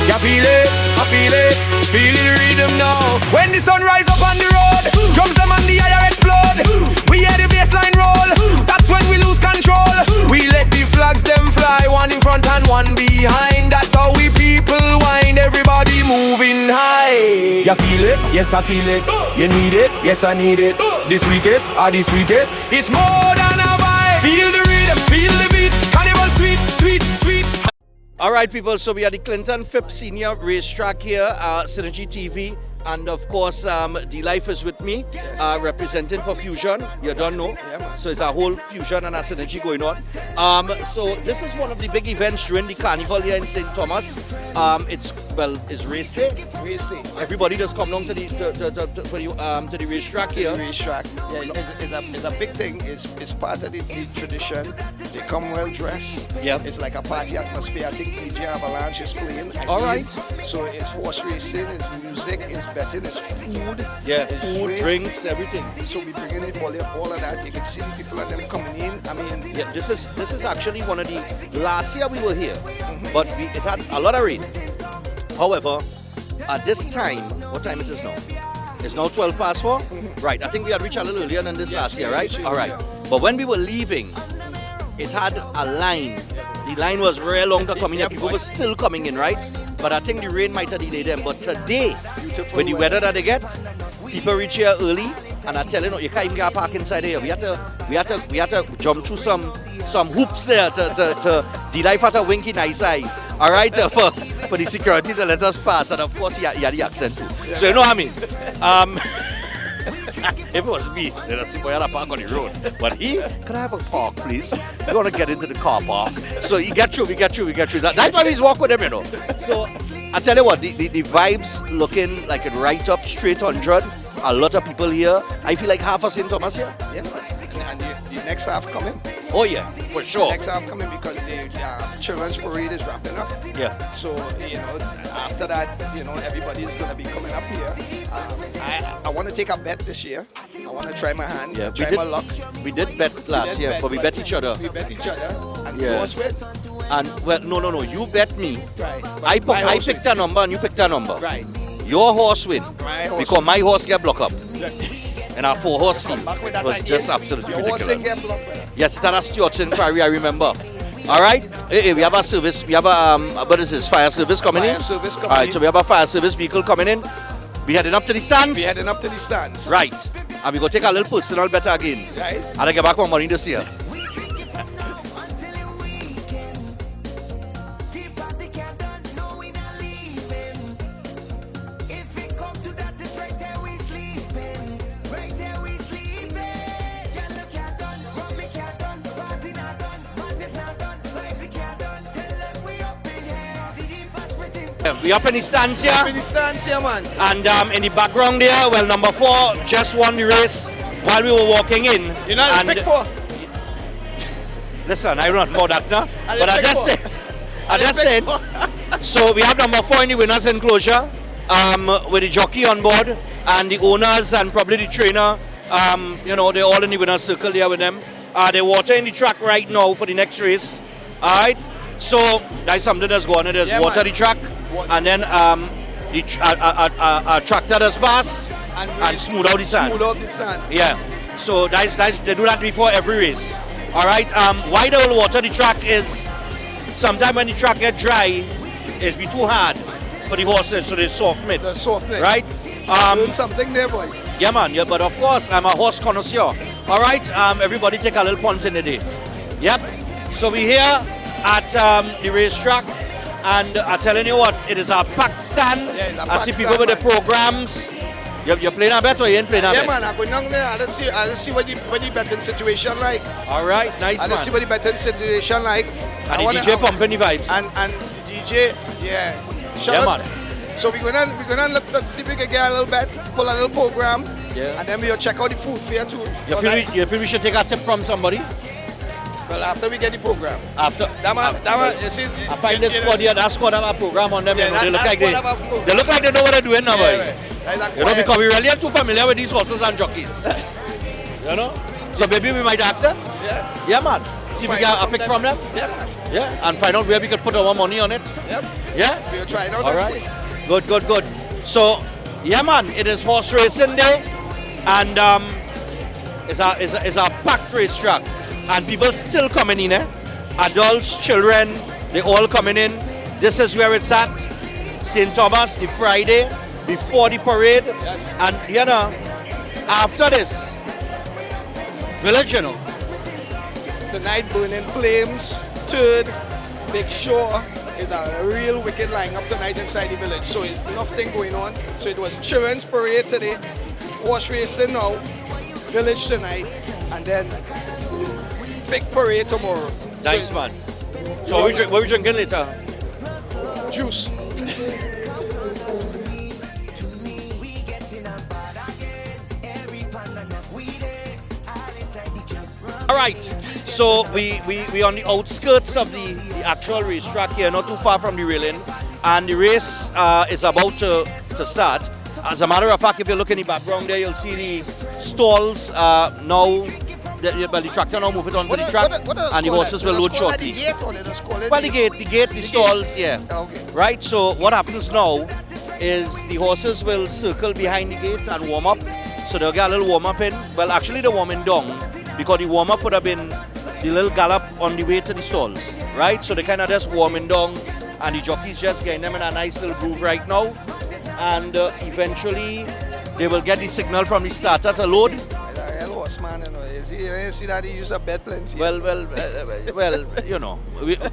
You feel it, I feel it, feel the rhythm now. When the sun rise up on the road, drums them on the air explode. We hear the bassline roll, that's when we lose control. We let the flags them fly, one in front and one behind. That's how we people wind, everybody moving high. You feel it? Yes I feel it. You need it? Yes I need it. The sweetest are the sweetest. It's more than a vibe. Feel the rhythm, feel the beat. Carnival sweet, sweet, sweet. All right, people, so we are the Clinton 5th Senior Racetrack here, Synergy TV, and of course, D-Life is with me, representing for Fusion. You don't know, so it's a whole Fusion and a Synergy going on. So this is one of the big events during the carnival here in St Thomas. It's race day. Race day. Everybody just come along to the racetrack here. The racetrack. Yeah, it's a big thing. It's part of the tradition. They come well dressed. Yeah. It's like a party atmosphere. I think DJ Avalanche is playing. All right. So it's horse racing, it's music, it's betting, it's food. Yeah, it's food, drinks, everything. So we bring in all of that. You can see the people and them coming in. I mean, yeah, this is actually one of the last year we were here, but it had a lot of rain. However, at this time, what time it is now? It's now 4:12. Right, I think we had reached a little earlier than this last year, right? All right. But when we were leaving, it had a line. The line was real long to come in here. People were still coming in, right? But I think the rain might have delayed them. But today, with the weather that they get, people reach here early. And I tell you, you can't even get a park inside here. We had to jump through some hoops there to D-Life had a winky nice eye. All right, for the security to let us pass. And of course, he had the accent too. Yeah. So you know what I mean? If it was me, then I see boy had a park on the road. But could I have a park, please? We want to get into the car park. So we get through. That's why he's walk with him, you know. So I tell you what, the vibes looking like a right up straight 100. A lot of people here. I feel like half of St. Thomas here. Yeah. And the next half coming. Oh yeah, for sure. The next half coming because the children's parade is wrapping up. Yeah. So, after that, everybody's going to be coming up here. I want to take a bet this year. I want to try my hand, try my luck. We did bet last year, but we bet each other. We bet each other. And who was with? And, well, no. You bet me. Right. I picked a number and you picked a number. Right. Your horse win. My horse because my horse get blocked up. And our 4-horse field. It was just absolutely ridiculous. Your horse get blocked up. Yes, that is Stuartson Prairie, I remember. All right. Hey, we have a service. We have a what is this? Fire service coming in. Service coming All right. So we have a fire service vehicle coming in. We heading up to the stands. Right. And we go take a little personal bet again. Right. And I get back my money this year. We up in the stands here. Up in the stands here, man. And in the background there, well, number 4 just won the race while we were walking in. You know, and pick 4. Listen, I don't know that now. And But I just said, so we have number 4 in the winners enclosure with the jockey on board and the owners and probably the trainer. You know, they're all in the winner's circle there with them. They're watering the track right now for the next race. All right. So that's something that's going on. There's water the track, and then the tractor does pass and smooth out the sand. Smooth out the sand. Yeah. So that's they do that before every race. All right. Why they will water the track is sometimes when the track get dry, it's be too hard for the horses, so they soften it. The soften it. Right. Doing something there, boy. Yeah, man. Yeah, but of course I'm a horse connoisseur. All right. Everybody take a little punt in the day. Yep. So we're here at the racetrack, and I'm telling you what, it is a packed stand. Yeah, I see people with the programs. You're playing a bet or you ain't playing a bet? Yeah, man, I'm going down there. I'll see what the betting situation like. All right, nice, man. I'll see what the betting situation like. And the DJ pumping the vibes. And the DJ, yeah. Yeah, man. So we're gonna look, let's see if we can get a little bet, pull a little program, yeah. And then we'll check out the food fair too. You feel we should take a tip from somebody? Well, after we get the program. After that man, you see, I find this squad here, that squad have a program on them. Yeah, you know, they look like they look like they know what they're doing now, boy. Right. You know, because we really are too familiar with these horses and jockeys. You know? So maybe we might ask them. Yeah. Yeah, man. See if we get a pick from them. Yeah, man. Yeah, and find out where we could put our money on it. Yep. Yeah? We'll try it out. All right. Good. So, yeah, man, it is horse racing day, and it's a packed racetrack, and people still coming in. Adults, children, they all coming in. This is where it's at. St Thomas, the Friday before the parade, yes. And you know, after this, village, you know. Tonight, Burning Flames, third, Big Show. Is a real wicked lineup tonight inside the village. So it's nothing going on. So it was children's parade today, horse racing now, village tonight, and then big parade tomorrow. Nice, man. So what we drinking later? Juice. All right, so we on the outskirts of the actual racetrack here, not too far from the railing, and the race is about to start. As a matter of fact, if you look in the background there, you'll see the stalls now. The tractor now move it onto the track, and the horses will load shortly. Well, the gate, the stalls, yeah. Okay. Right, so what happens now is the horses will circle behind the gate and warm up. So they'll get a little warm up in. Well, actually they're warming down, because the warm up would have been the little gallop on the way to the stalls, right? So they kind of just warming down, and the jockeys just getting them in a nice little groove right now. And eventually they will get the signal from the starter to load. Man, you know, you see that he use a bed plenty. Well, you know,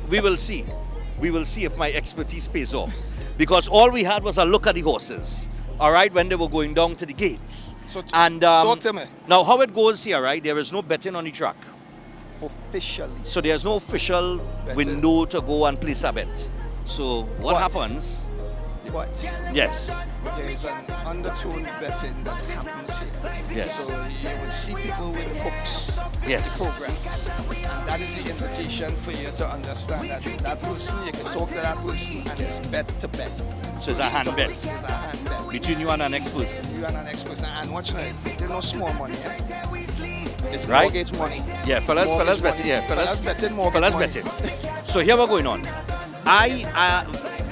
we will see. We will see if my expertise pays off. Because all we had was a look at the horses, all right, when they were going down to the gates. So talk to me. Now, how it goes here, right, there is no betting on the track. Officially. So there's no official window to go and place a bet. So what happens? What? Yes. There is an undertone betting that happens here. Yes. So you will see people with hooks. Yes. The program. And that is the invitation for you to understand that person, you can talk to that person, and it's bet to bet. So it's a hand bet. It's a hand bet. Between you and an next person. You and an next person. And watch now, there's no small money. It's right? Mortgage money. Yeah, fellas betting. Yeah, fellas betting, mortgage fellas money. betting. So here we're going on.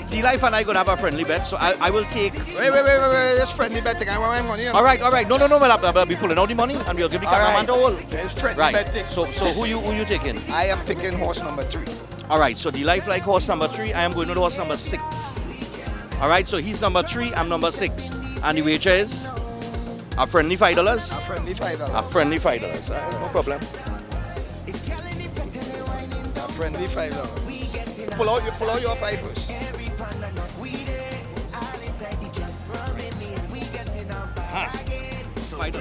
D-Life and I gonna have a friendly bet, so I will take. Wait, this friendly betting. I want my money. All right. No. I'll be pulling out the money, and we'll give the cameraman the whole. There's friendly right. betting. So who you taking? I am picking horse number 3. All right. So D-Life like horse number 3. I am going to horse number 6. All right. So he's number 3. I'm number 6. And the wager is a friendly $5. A friendly $5. A friendly $5. No problem. A friendly $5. Pull out your 5 first. Wait,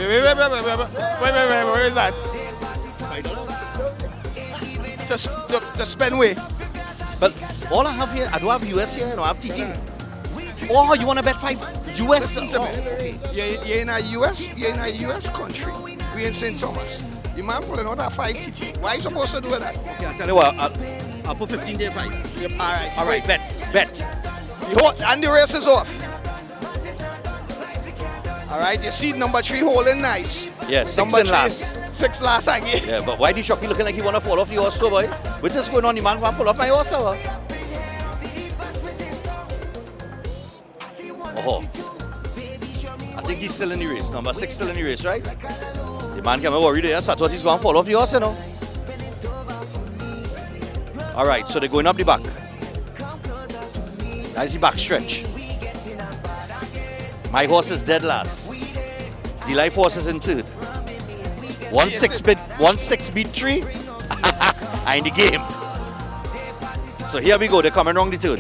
where is that? $5. The Spenway. But all I have here, I don't have US here, I don't have TT. Oh, you want to bet 5 US? Listen to Oh, me. okay. You're in a US country. We in St Thomas. You man pulling out that 5 TT. Why you supposed to do that? Okay, I'll tell you what, I'll put 15 there 5. Yep. Alright. All right, bet. And the race is off. Alright, you see number 3 holding nice. Yeah, 6 Number and 3 last. 6 last again. Yeah, but why the jockey looking like he want to fall off the horse, boy? What's this going on? The man want to pull off my horse, or? Oh, I think he's still in the race. Number 6 still in the race, right? The man came worried there, so I thought he's going to fall off the horse, you know. All right, so they're going up the back. That's the back stretch. My horse is dead last. The life horse is in third. 1-6 beat 3. I'm in the game. So here we go. They're coming wrong the turn.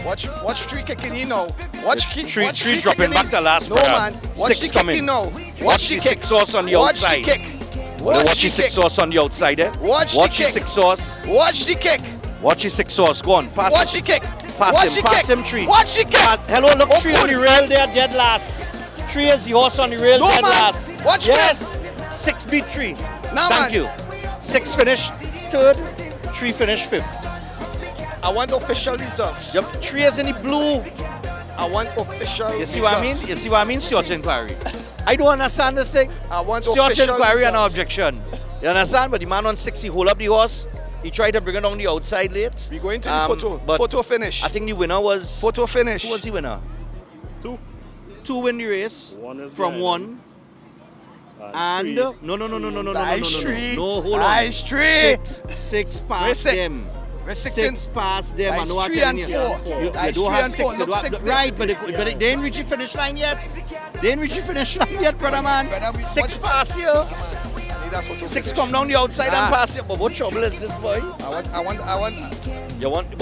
Watch 3 kicking in now. Watch 3 dropping back to last. No man. Watch 6 the coming. kicking now. Watch the 6 horse on the outside. Watch the kick. Watch the 6 horse on the outside. Eh? Watch the the kick. 6 horse. Watch the kick. Watch the 6 horse. Go on. Pass Watch him. the kick. Pass Watch him. the Pass kick. him 3. Watch the kick. Hello, look, Oh, 3 on the rail there, dead last. 3 is the horse on the rail, No, dead man. last. Watch yes. 6 beat 3. Nah, Thank man. you. 6 finished third. 3 finished 5th. I want official results. Yep. 3 is in the blue. I want official You see what I mean? You see what I mean? Search inquiry. I don't understand this thing. I want Search official inquiry and no results. objection. You understand? But the man on 6, he hold up the horse. He tried to bring it down the outside late. We going to the photo. But Photo finish. I think the winner was... Photo finish. Who was the winner? 2. 2 win the race. One is from behind 1. And... three. No, Nice 3. No, hold on. Nice 3. 6 past them. We're 6 6 past them. Nice I know what 3 I'm and telling you. 4. You Nice don't 3 have and 6. 4. You Look, don't 6 have, there. right, but they didn't reach the finish line yet. They didn't reach the finish line yet, brother man. 6 past you. Need that photo 6 finish. come down the outside and pass you. But what trouble is this, boy? I want. You want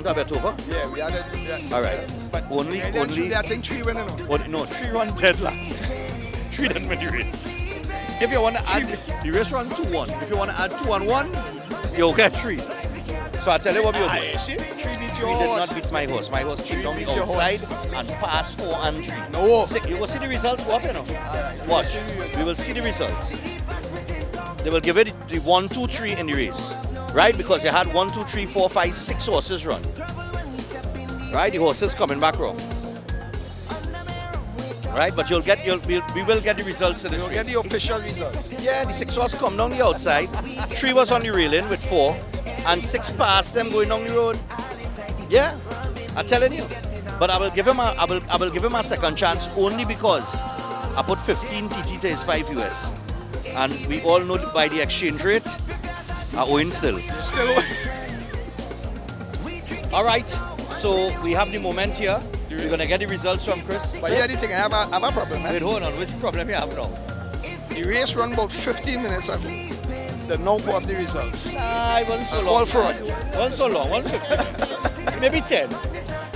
a bet over? Yeah, we had it. All right. But Only. I think 3 winning. No, 3 run dead last. 3 didn't win the race. If you want to add, the race run 2-1. If you want to add 2 and 1, you'll get 3. So I tell you what we'll do. See? 3 beat 3 your did horse. not beat my horse. My horse came down beat the your outside horse. and passed 4 and 3. No. You will see the results go up, you know. Watch. We will see the results. They will give it the 1, 2, 3 in the race. Right? Because you had 1, 2, 3, 4, 5, 6 horses run. Right? The horses coming back wrong. Right? But we will get the results in this You'll race. get the official results. Yeah, the 6 horse come down the outside. 3 was on the railing with 4. And 6 passed them going down the road. Yeah, I'm telling you. But I will give him a second chance only because I put 15 TT to his 5 US. And we all know by the exchange rate, I owe him still. You're still All right, so we have the moment here. We're going to get the results from Chris. But here's the thing, I have a problem, man. Wait, hold on. What's the problem you have now? The race run about 15 minutes ago. The no of the results. Nah, it wasn't so I long. call fraud. Wasn't so long. 150. Maybe 10.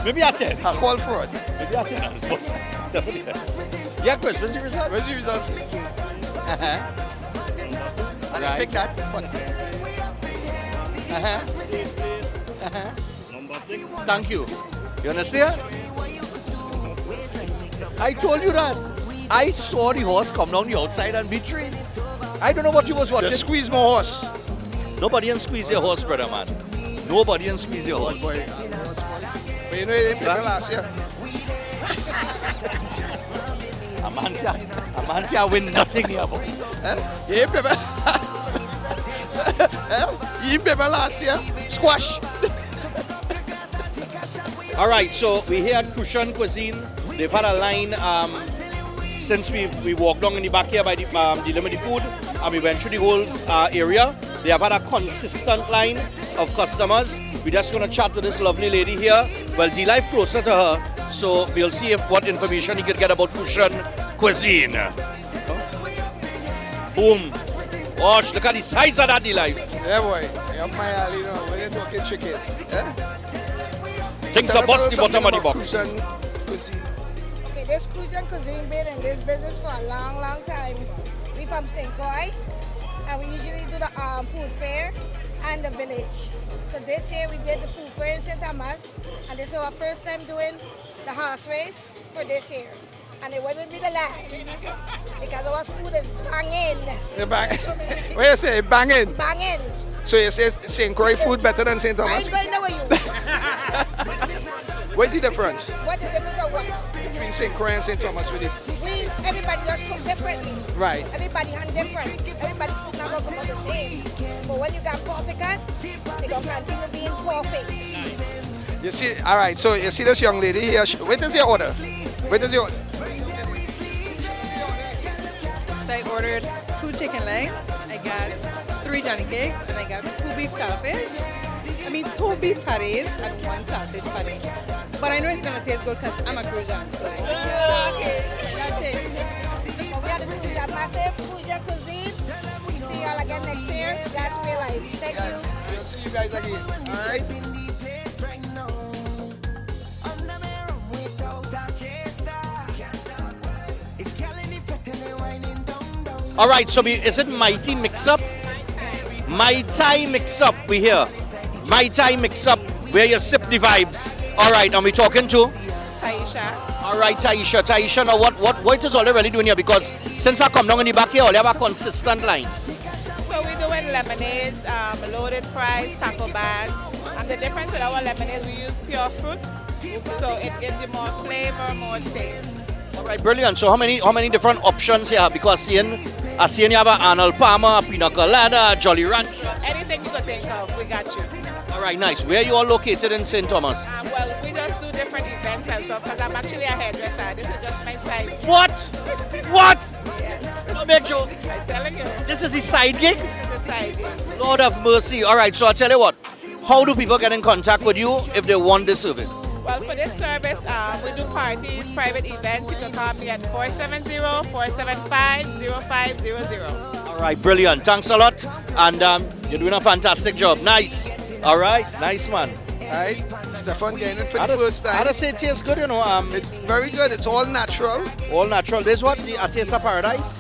Maybe a 10. I call fraud. Maybe a 10 on the spot. Yes. Yeah, Chris, what's the result? Where's the results? Uh-huh. I didn't pick that. But Number 6. Thank you. You understand? I told you that. I saw the horse come down the outside and beat 3. I don't know what you was watching. just squeeze my horse. Nobody can squeeze your horse, brother man. Nobody can squeeze your horse. Boy, but you know, they didn't pick last year. A man can't win nothing here, boy. You ain't paper. You ain't paper last year. Squash. All right, so we here at Cushion Cuisine. They've had a line since we walked down in the back here by the limited food and we went through the whole area. They have had a consistent line of customers. We're just going to chat to this lovely lady here. Well, D-Life closer to her, so we'll see what information you could get about Cushion Cuisine. Boom. Watch, look at the size of that D-Life. Yeah, boy. You have my alley now. We're talking chicken. Think to bust the bottom of the box. Cushion Cuisine. Okay, this Cushion Cuisine been in this business for a long, long time. We from St. Croix, and we usually do the food fair and the village. So this year we did the food fair in St Thomas, and this is our first time doing the horse race for this year. And it wouldn't be the last, because our food is banging. What you say, banging? Banging. So you say St. Croix food better than St. Thomas? I ain't going nowhere, you. What's the difference What the difference of what? between St. Croix and St. Thomas with it? Everybody just cook differently. Right. Everybody hand different. Everybody food not gonna come out the same. But when you got perfect, they gonna continue being perfect. You see, all right, so you see this young lady here. Wait is your order? Wait is your order? So I ordered 2 chicken legs, I got 3 Johnny cakes, and I got 2 beef starfish. 2 beef patties and 1 starfish patty. But I know it's gonna taste good because I'm a Crujan, so that's it. But we have to do that massive Crujan cuisine. See y'all again next year. God's real life. Thank you. We'll see you guys again. All right. All right, so is it Mighty Mix Up? My Thai Mix Up, we here. My Thai Mix Up, where you sip the vibes. All right, and we talking to? Taisha. All right, Taisha, now what is all they really doing here? Because since I come down in the back here, all they have a consistent line. So we're doing lemonades, loaded fries, taco bags. And the difference with our lemonades, we use pure fruits. So it gives you more flavor, more taste. All right, brilliant. So how many different options here? Because I see you have a Arnold Palmer, a Pina Colada, Jolly Rancher. Anything you could think of, we got you. All right, nice. Where are you all located in St. Thomas? Well, we just do different events and stuff because I'm actually a hairdresser. This is just my side. What? Yes. No make joke. I'm telling you. This is the side gig? This is the side gig. Lord of mercy. All right, so I'll tell you what. How do people get in contact with you if they want this service? Well, for this service, we do parties, private events. You can call me at 470-475-0500. All right, brilliant. Thanks a lot. And you're doing a fantastic job. Nice. All right, nice, man. All right, Stefan getting it for the first time. How does it taste good, you know? It's very good. It's all natural. All natural. This is what? A taste of paradise?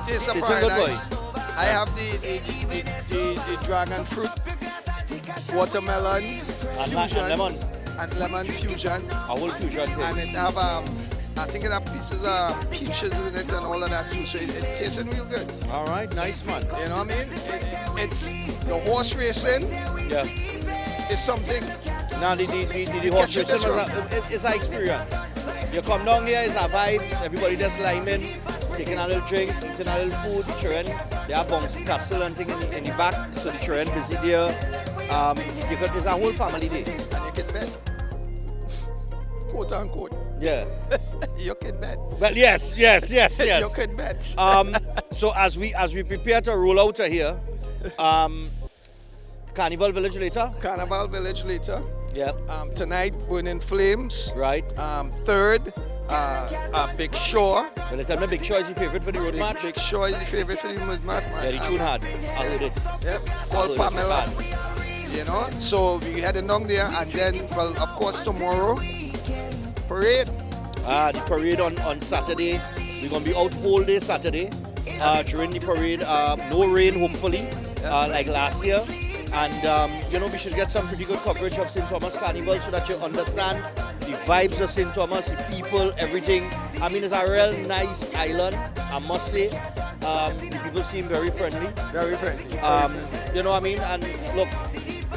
Taste of It's a good paradise. boy. I have the dragon fruit, watermelon fusion, and lemon fusion. A whole fusion thing. And it have I think it have pieces of peaches in it and all of that too. So it tastes real good. All right, nice, man. You know what I mean? It's the horse racing. Yeah. Is something. Now the horse racing is an experience. You come down here, it's a vibes. Everybody just liming, taking a little drink, eating a little food. The children, they have bouncy castle and thing in the back, so the children busy there. It's a whole family day. And you get bed. Quote unquote. Yeah. You can bet. Well, yes. You can bet. So as we prepare to roll out of here, Carnival Village later. Carnival Village later. Yeah. Tonight, Burning Flames. Right. Third, Big Shore. Well, tell me Big Shore is your favorite for the road match? Big Shore is your favorite for the road match, man. Yeah, the tune hard. I heard it. Yep. Called Pamela. You know, so we heading down there, and then, well, of course, tomorrow, parade. The parade on Saturday. We're going to be out whole day Saturday. During the parade, no rain, hopefully, like last year. And, we should get some pretty good coverage of St. Thomas Carnival so that you understand the vibes of St. Thomas, the people, everything. I mean, it's a real nice island, I must say. The people seem very friendly. Very friendly. You know what I mean? And look,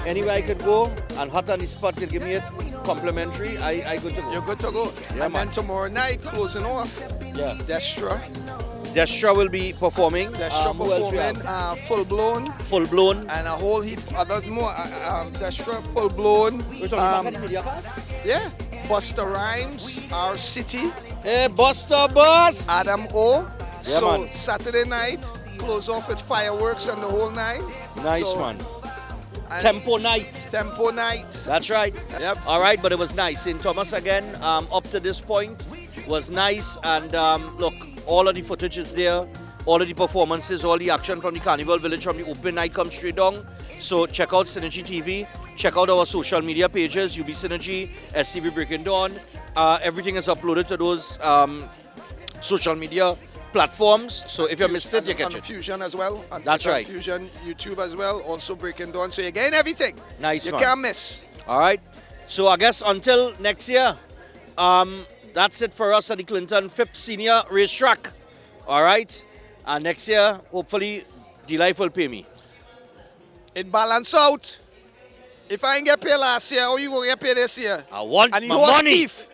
anywhere I could go and hot on the spot could give me it complimentary, I good to go. You're good to go. Yeah, and then tomorrow night, closing off, yeah. Destra will be performing. Destra performing, full blown. And a whole heap other more. Destra full blown. We're talking about media cast? Yeah. Buster Rhymes, Our City. Hey, Buster Boss. Adam O. Yeah, So man. Saturday night, close off with fireworks and the whole night. Nice, man. Tempo night. That's right. Yep. All right, but it was nice. St. Thomas again, up to this point, was nice. And look, all of the footage is there. All of the performances, all the action from the Carnival Village, from the open night comes straight down. So check out Synergy TV. Check out our social media pages, UB Synergy, SCV Breaking Dawn. Everything is uploaded to those social media platforms. So if you missed it, you on catch the it. Fusion as well. On That's right. Fusion YouTube as well. Also breaking down. So you're getting everything. Nice You one. can't miss. All right. So I guess until next year, that's it for us at the Clinton 5th Senior Racetrack. All right. And next year, hopefully, the life will pay me. It balance out. If I ain't get paid last year, how you gonna get paid this year? I want and my you a money. thief.